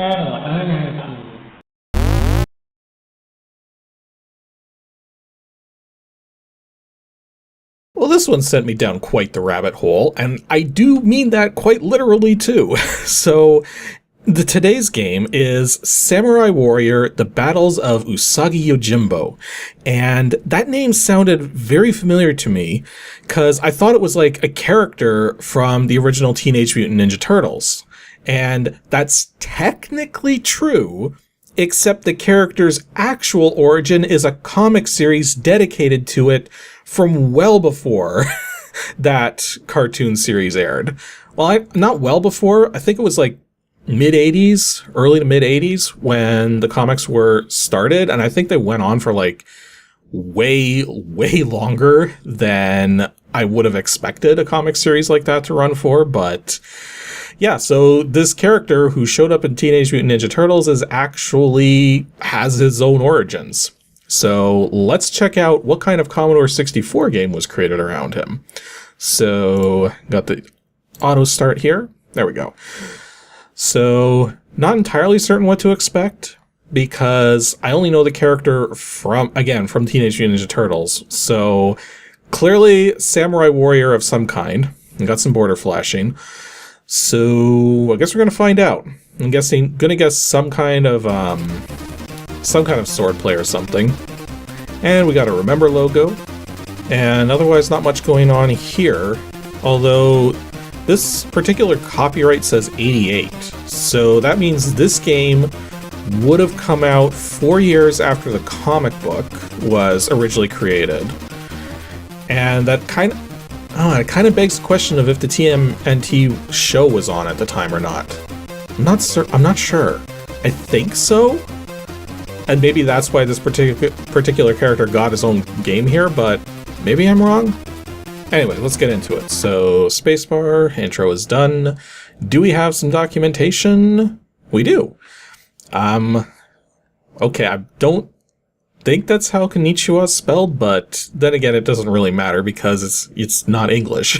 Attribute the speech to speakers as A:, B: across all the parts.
A: NNRG.
B: Well, this one sent me down quite the rabbit hole, and I do mean that quite literally too. So, today's game is Samurai Warrior: The Battles of Usagi Yojimbo. And that name sounded very familiar to me, because I thought it was like a character from the original Teenage Mutant Ninja Turtles. And that's technically true, except the character's actual origin is a comic series dedicated to it from well before that cartoon series aired. Well, not well before, I think it was like mid-80s, early to mid-80s when the comics were started, and I think they went on for like way longer than I would have expected a comic series like that to run for, but yeah, so this character who showed up in Teenage Mutant Ninja Turtles actually has his own origins. So let's check out what kind of Commodore 64 game was created around him. So got the auto start here. There we go. So not entirely certain what to expect because I only know the character from Teenage Mutant Ninja Turtles. So clearly Samurai Warrior of some kind. And got some border flashing. So I guess we're gonna find out. I'm gonna guess some kind of swordplay or something. And we got a remember logo. And otherwise not much going on here. Although this particular copyright says 88. So that means this game would have come out 4 years after the comic book was originally created. And that kind of begs the question of if the TMNT show was on at the time or not. I'm not sure. I think so. And maybe that's why this particular character got his own game here, but maybe I'm wrong. Anyway, let's get into it. So, spacebar, intro is done. Do we have some documentation? We do. Okay, I don't think that's how Konnichiwa is spelled, but then again, it doesn't really matter because it's not English.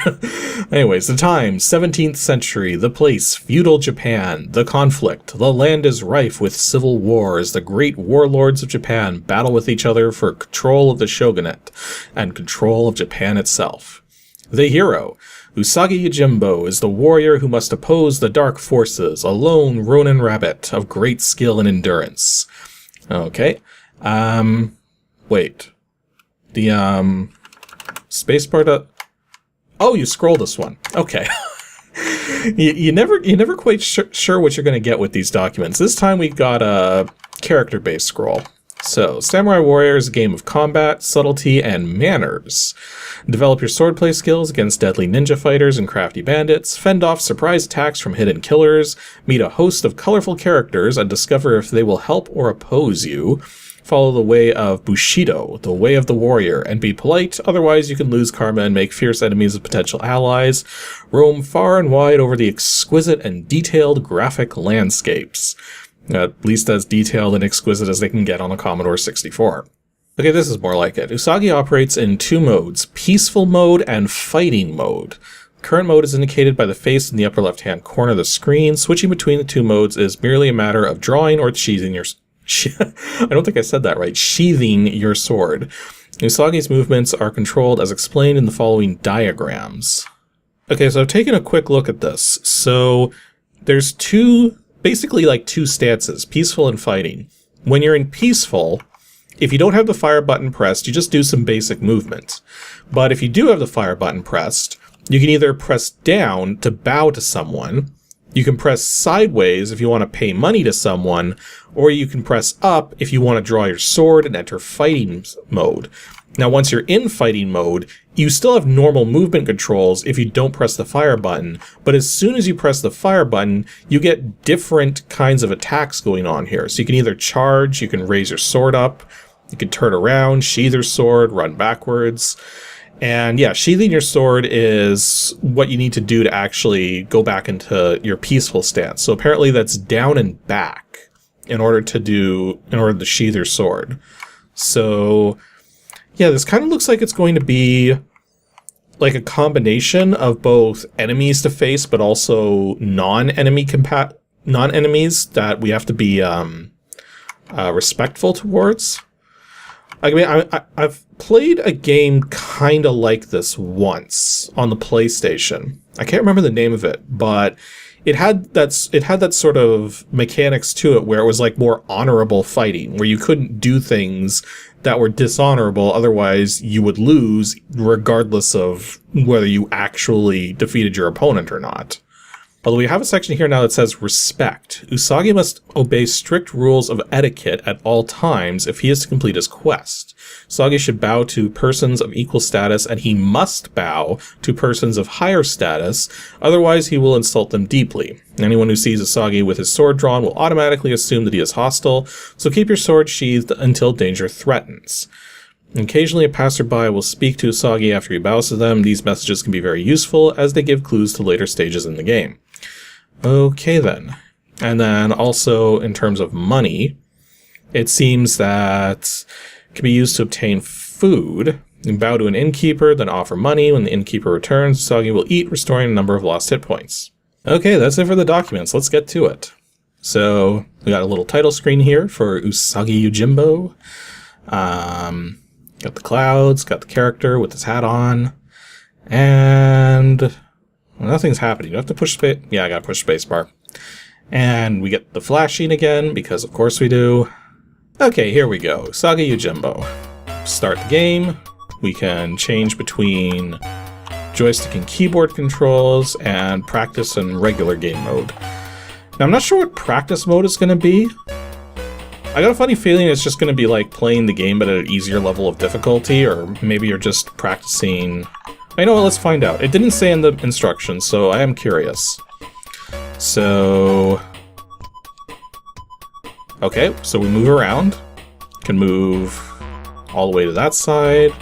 B: Anyways, the time, 17th century, the place, feudal Japan, the conflict, the land is rife with civil war as the great warlords of Japan battle with each other for control of the shogunate and control of Japan itself. The hero, Usagi Yojimbo, is the warrior who must oppose the dark forces, a lone Ronin rabbit of great skill and endurance. Okay. Wait. The, spacebar Oh, you scroll this one. Okay. You're never quite sure what you're going to get with these documents. This time we've got a character-based scroll. So, Samurai Warrior is a game of combat, subtlety, and manners. Develop your swordplay skills against deadly ninja fighters and crafty bandits, fend off surprise attacks from hidden killers, meet a host of colorful characters and discover if they will help or oppose you. Follow the way of Bushido, the way of the warrior, and be polite, otherwise you can lose karma and make fierce enemies of potential allies. Roam far and wide over the exquisite and detailed graphic landscapes. At least as detailed and exquisite as they can get on a Commodore 64. Okay, this is more like it. Usagi operates in two modes, peaceful mode and fighting mode. Current mode is indicated by the face in the upper left-hand corner of the screen. Switching between the two modes is merely a matter of drawing or sheathing your... I don't think I said that right. Sheathing your sword. Usagi's movements are controlled as explained in the following diagrams. Okay, so I've taken a quick look at this. So there's basically like two stances, peaceful and fighting. When you're in peaceful, if you don't have the fire button pressed, you just do some basic movement. But if you do have the fire button pressed, you can either press down to bow to someone, you can press sideways if you want to pay money to someone, or you can press up if you want to draw your sword and enter fighting mode. Now, once you're in fighting mode, you still have normal movement controls if you don't press the fire button, but as soon as you press the fire button, you get different kinds of attacks going on here. So you can either charge, you can raise your sword up, you can turn around, sheath your sword, run backwards. And yeah, sheathing your sword is what you need to do to actually go back into your peaceful stance. So apparently that's down and back in order to sheath your sword. So yeah, this kind of looks like it's going to be like a combination of both enemies to face, but also non-enemy non-enemies that we have to be respectful towards. I mean, I've played a game kind of like this once on the PlayStation. I can't remember the name of it, but it had that sort of mechanics to it where it was like more honorable fighting, where you couldn't do things that were dishonorable, otherwise you would lose regardless of whether you actually defeated your opponent or not. Although we have a section here now that says respect. Usagi must obey strict rules of etiquette at all times if he is to complete his quest. Usagi should bow to persons of equal status, and he must bow to persons of higher status, otherwise he will insult them deeply. Anyone who sees Usagi with his sword drawn will automatically assume that he is hostile, so keep your sword sheathed until danger threatens. Occasionally a passerby will speak to Usagi after he bows to them. These messages can be very useful as they give clues to later stages in the game. Okay then. And then also in terms of money, it seems that it can be used to obtain food. You bow to an innkeeper, then offer money. When the innkeeper returns, Usagi will eat, restoring a number of lost hit points. Okay, that's it for the documents. Let's get to it. So we got a little title screen here for Usagi Yojimbo. Got the clouds, got the character with his hat on, and well, nothing's happening. You have to push space. Yeah, I gotta push spacebar. And we get the flashing again, because of course we do. Okay, here we go. Usagi Yojimbo. Start the game. We can change between joystick and keyboard controls, and practice and regular game mode. Now, I'm not sure what practice mode is going to be. I got a funny feeling it's just going to be like playing the game but at an easier level of difficulty, or maybe you're just practicing... You know what, let's find out. It didn't say in the instructions, so I am curious. So... Okay, so we move around. Can move all the way to that side.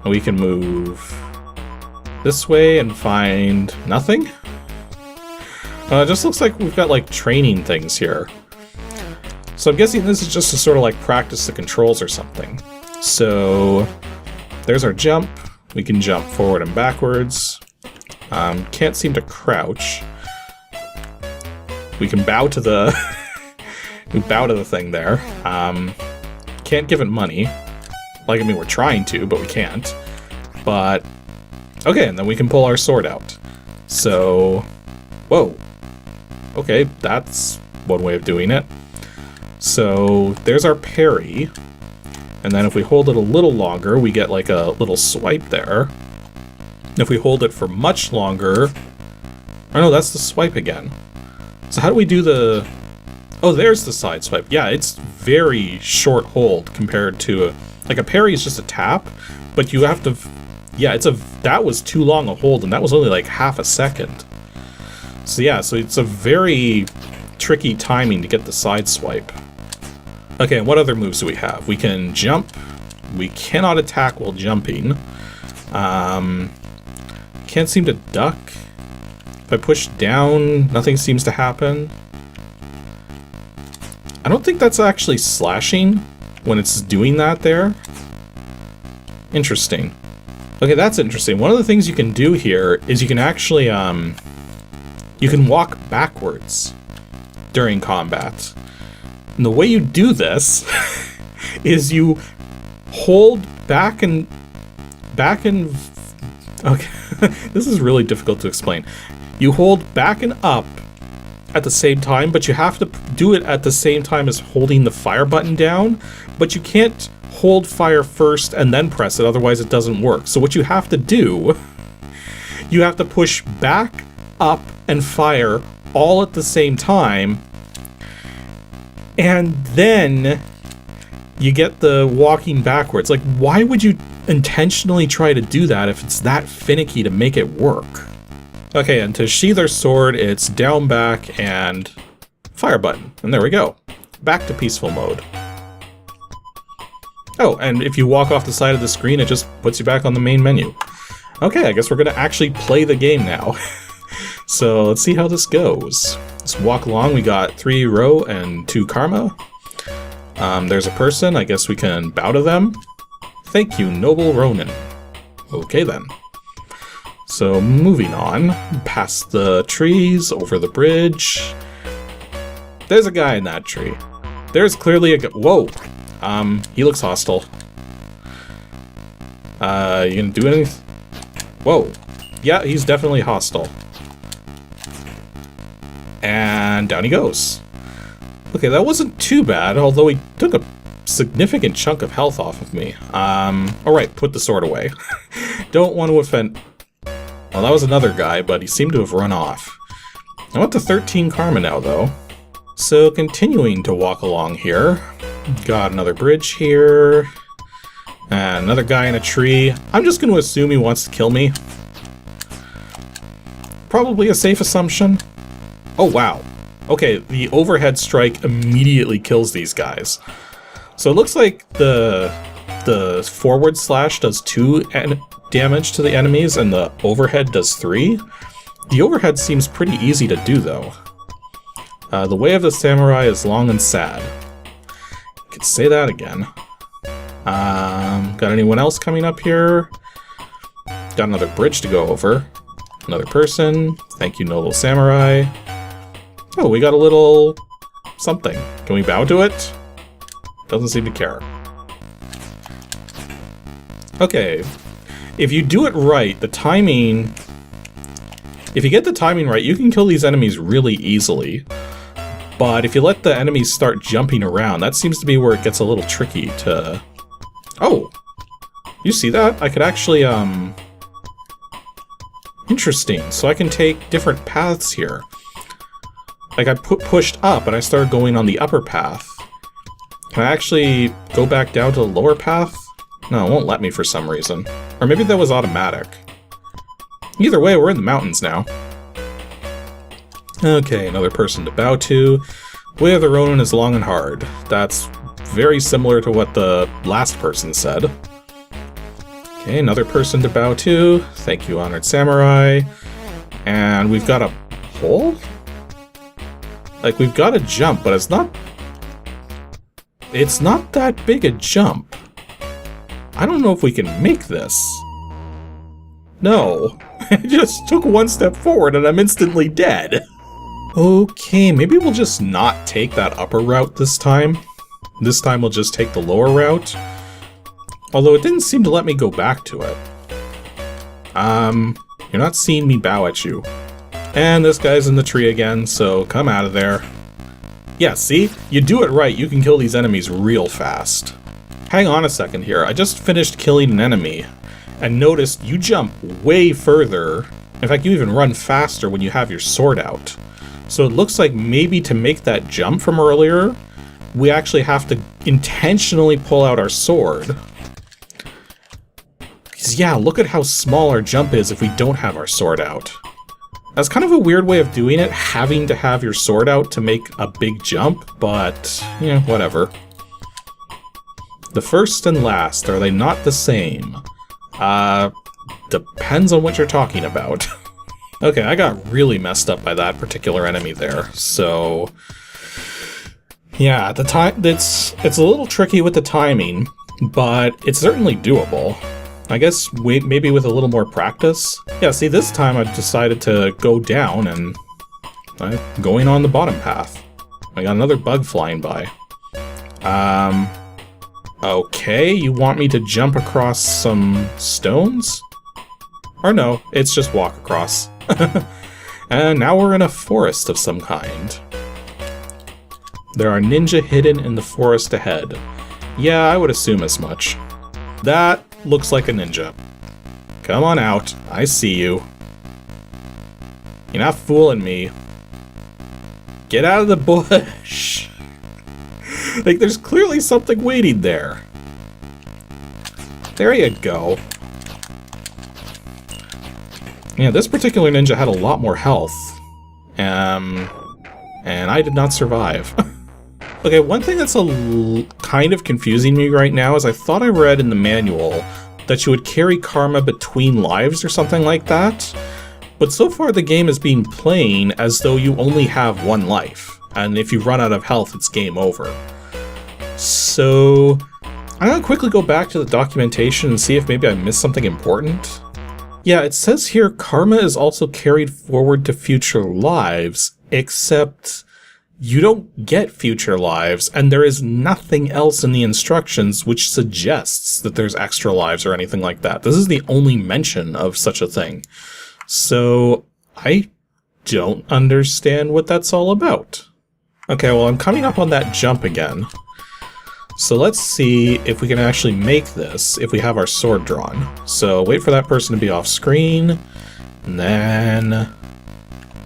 B: And we can move this way and find nothing. It just looks like we've got like training things here. So I'm guessing this is just to sort of like practice the controls or something. So there's our jump. We can jump forward and backwards. Can't seem to crouch. We can bow to the we bow to the thing there. Can't give it money. Like, I mean, we're trying to, but we can't. But okay, and then we can pull our sword out. So, whoa. Okay, that's one way of doing it. So there's our parry, and then if we hold it a little longer, we get like a little swipe there. If we hold it for much longer... Oh no, that's the swipe again. So how do we do the... Oh, there's the side swipe. Yeah, it's very short hold compared to... Like a parry is just a tap, but you have to... Yeah, that was too long a hold, and that was only like half a second. So yeah, so it's a very tricky timing to get the side swipe. Okay, and what other moves do we have? We can jump. We cannot attack while jumping. Can't seem to duck. If I push down, nothing seems to happen. I don't think that's actually slashing when it's doing that there. Interesting. Okay, that's interesting. One of the things you can do here is you can actually, you can walk backwards during combat. And the way you do this is you hold back and... Okay, this is really difficult to explain. You hold back and up at the same time, but you have to do it at the same time as holding the fire button down, but you can't hold fire first and then press it, otherwise it doesn't work. So what you have to do, you have to push back, up, and fire all at the same time, and then you get the walking backwards. Like, why would you intentionally try to do that if it's that finicky to make it work? Okay, and to sheath our sword, it's down, back, and fire button. And there we go. Back to peaceful mode. Oh, and if you walk off the side of the screen, it just puts you back on the main menu. Okay, I guess we're gonna actually play the game now. So let's see how this goes. Let's walk along. We got 3 Ro and 2 Karma. There's a person. I guess we can bow to them. Thank you, noble Ronin. Okay then. So moving on, past the trees, over the bridge. There's a guy in that tree. There's clearly a guy. Whoa! He looks hostile. You gonna do anything? Whoa. Yeah, he's definitely hostile. And down he goes. Okay, that wasn't too bad, although he took a significant chunk of health off of me. Alright, put the sword away. Don't want to offend... Well, that was another guy, but he seemed to have run off. I want to 13 karma now, though. So, continuing to walk along here. Got another bridge here. And another guy in a tree. I'm just going to assume he wants to kill me. Probably a safe assumption. Oh, wow. Okay, the overhead strike immediately kills these guys. So it looks like the forward slash does 2 damage to the enemies, and the overhead does 3. The overhead seems pretty easy to do, though. The way of the samurai is long and sad. Could say that again. Got anyone else coming up here? Got another bridge to go over. Another person. Thank you, noble samurai. Oh, we got a little... something. Can we bow to it? Doesn't seem to care. Okay. If you do it right, the timing... If you get the timing right, you can kill these enemies really easily. But if you let the enemies start jumping around, that seems to be where it gets a little tricky to... Oh! You see that? I could actually, Interesting. So I can take different paths here. Like, I pushed up, and I started going on the upper path. Can I actually go back down to the lower path? No, it won't let me for some reason. Or maybe that was automatic. Either way, we're in the mountains now. Okay, another person to bow to. The way of the Ronin is long and hard. That's very similar to what the last person said. Okay, another person to bow to. Thank you, Honored Samurai. And we've got a hole? Like, we've got a jump, but it's not that big a jump. I don't know if we can make this. No. I just took one step forward and I'm instantly dead. Okay, maybe we'll just not take that upper route this time. This time we'll just take the lower route. Although it didn't seem to let me go back to it. You're not seeing me bow at you. And this guy's in the tree again, so come out of there. Yeah, see? You do it right, you can kill these enemies real fast. Hang on a second here, I just finished killing an enemy, and noticed you jump way further. In fact, you even run faster when you have your sword out. So it looks like maybe to make that jump from earlier, we actually have to intentionally pull out our sword. Because yeah, look at how small our jump is if we don't have our sword out. That's kind of a weird way of doing it, having to have your sword out to make a big jump, but, you know, whatever. The first and last, are they not the same? Depends on what you're talking about. Okay, I got really messed up by that particular enemy there, so... Yeah, the time it's a little tricky with the timing, but it's certainly doable. I guess maybe with a little more practice. Yeah, see, this time I've decided to go down and I'm going on the bottom path. I got another bug flying by. Okay, you want me to jump across some stones? Or no, it's just walk across. And now we're in a forest of some kind. There are ninja hidden in the forest ahead. Yeah, I would assume as much. That looks like a ninja. Come on out, I see you. You're not fooling me. Get out of the bush! Like, there's clearly something waiting there. There you go. Yeah, this particular ninja had a lot more health. And I did not survive. Okay, one thing that's kind of confusing me right now is I thought I read in the manual that you would carry karma between lives or something like that. But so far the game is being playing as though you only have one life. And if you run out of health, it's game over. So I'm gonna quickly go back to the documentation and see if maybe I missed something important. Yeah, it says here karma is also carried forward to future lives, except you don't get future lives, and there is nothing else in the instructions which suggests that there's extra lives or anything like that. This is the only mention of such a thing. So I don't understand what that's all about. Okay, well, I'm coming up on that jump again. So let's see if we can actually make this if we have our sword drawn. So wait for that person to be off screen, and then...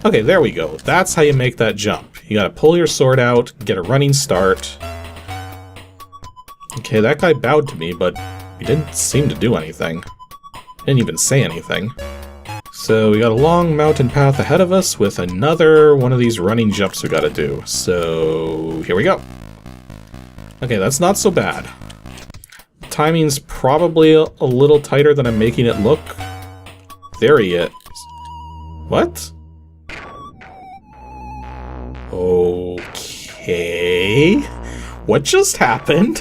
B: Okay, there we go. That's how you make that jump. You gotta pull your sword out, get a running start. Okay, that guy bowed to me, but he didn't seem to do anything. Didn't even say anything. So we got a long mountain path ahead of us with another one of these running jumps we gotta do. So here we go. Okay, that's not so bad. Timing's probably a little tighter than I'm making it look. There he is. What? Okay. What just happened?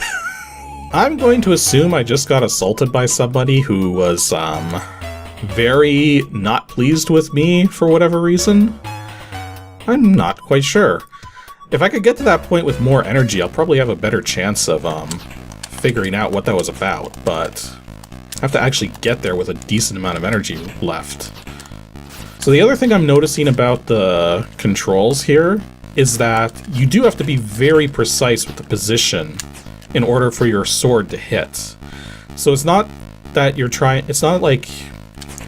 B: I'm going to assume I just got assaulted by somebody who was, very not pleased with me for whatever reason. I'm not quite sure. If I could get to that point with more energy, I'll probably have a better chance of, figuring out what that was about, but I have to actually get there with a decent amount of energy left. So the other thing I'm noticing about the controls here is that you do have to be very precise with the position in order for your sword to hit. So it's not that you're trying, it's not like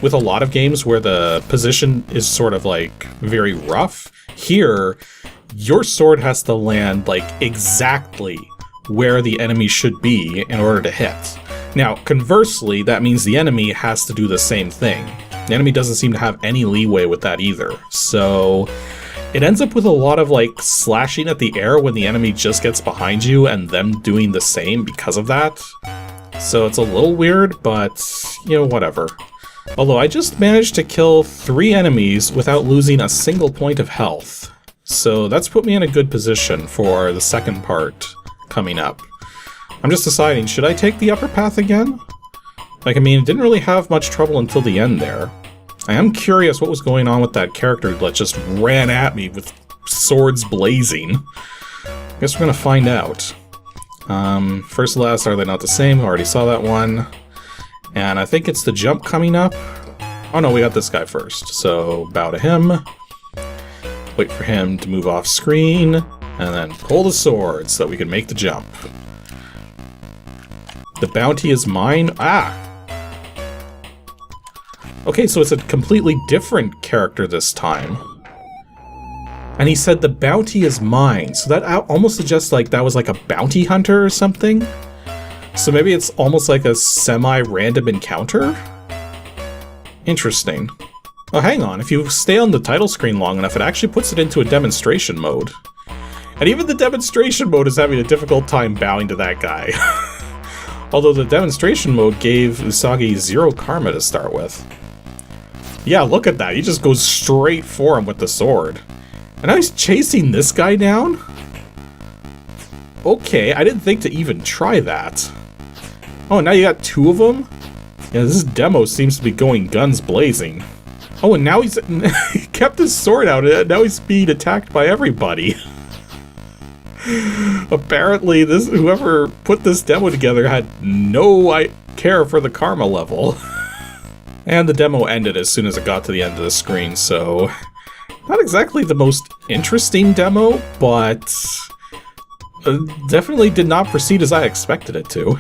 B: with a lot of games where the position is sort of like very rough. Here, your sword has to land like exactly where the enemy should be in order to hit. Now, conversely, that means the enemy has to do the same thing. The enemy doesn't seem to have any leeway with that either. So it ends up with a lot of like slashing at the air when the enemy just gets behind you and them doing the same because of that. So it's a little weird, but you know, whatever. Although I just managed to kill 3 enemies without losing a single point of health. So that's put me in a good position for the second part coming up. I'm just deciding, should I take the upper path again? Like, I mean, it didn't really have much trouble until the end there. I am curious what was going on with that character that just ran at me with swords blazing. I guess we're gonna find out. First and last, are they not the same? I already saw that one. And I think it's the jump coming up. Oh no, we got this guy first. So, bow to him. Wait for him to move off screen, and then pull the sword so that we can make the jump. The bounty is mine? Ah! Okay, so it's a completely different character this time. And he said the bounty is mine, so that almost suggests like that was like a bounty hunter or something? So maybe it's almost like a semi-random encounter? Interesting. Oh, hang on, if you stay on the title screen long enough, it actually puts it into a demonstration mode. And even the demonstration mode is having a difficult time bowing to that guy. Although the demonstration mode gave Usagi 0 karma to start with. Yeah, look at that, he just goes straight for him with the sword. And now he's chasing this guy down? Okay, I didn't think to even try that. Oh, now you got 2 of them? Yeah, this demo seems to be going guns blazing. Oh, and now he kept his sword out, and now he's being attacked by everybody. Apparently, whoever put this demo together had no care for the karma level. And the demo ended as soon as it got to the end of the screen, so... Not exactly the most interesting demo, but... definitely did not proceed as I expected it to.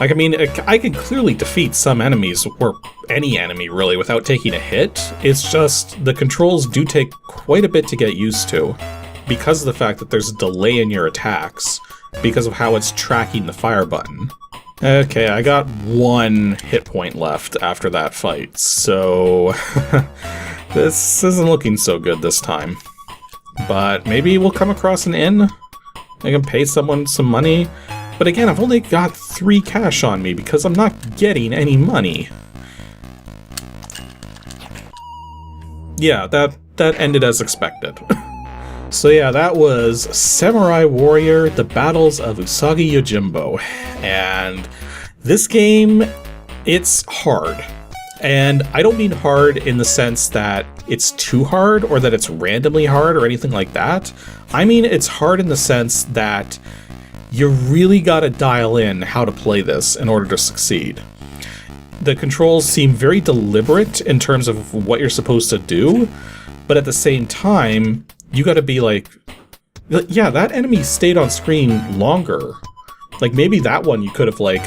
B: Like, I mean, I can clearly defeat some enemies, or any enemy really, without taking a hit. It's just, the controls do take quite a bit to get used to, because of the fact that there's a delay in your attacks, because of how it's tracking the fire button. Okay, I got 1 hit point left after that fight, so... this isn't looking so good this time. But maybe we'll come across an inn? I can pay someone some money? But again, I've only got 3 cash on me because I'm not getting any money. Yeah, that ended as expected. So yeah, that was Samurai Warrior, The Battles of Usagi Yojimbo. And this game, it's hard. And I don't mean hard in the sense that it's too hard or that it's randomly hard or anything like that. I mean, it's hard in the sense that you really gotta dial in how to play this in order to succeed. The controls seem very deliberate in terms of what you're supposed to do, but at the same time, you gotta be like, yeah, that enemy stayed on screen longer. Like, maybe that one you could have, like,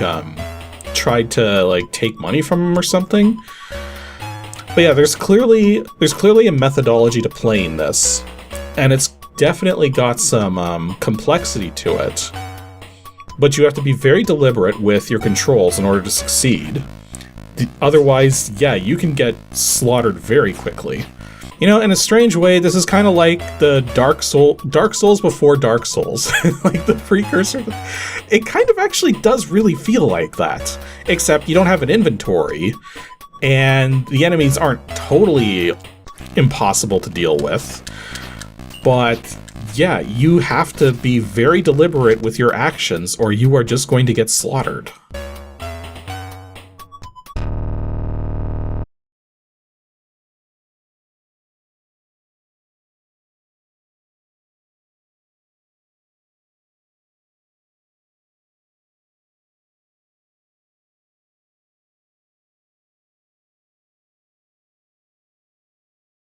B: tried to, like, take money from him or something. But yeah, there's clearly a methodology to playing this, and it's definitely got some complexity to it. But you have to be very deliberate with your controls in order to succeed. Otherwise, yeah, you can get slaughtered very quickly. You know, in a strange way, this is kind of like the Dark Souls before Dark Souls. Like the precursor. It kind of actually does really feel like that. Except you don't have an inventory, and the enemies aren't totally impossible to deal with. But yeah, you have to be very deliberate with your actions, or you are just going to get slaughtered.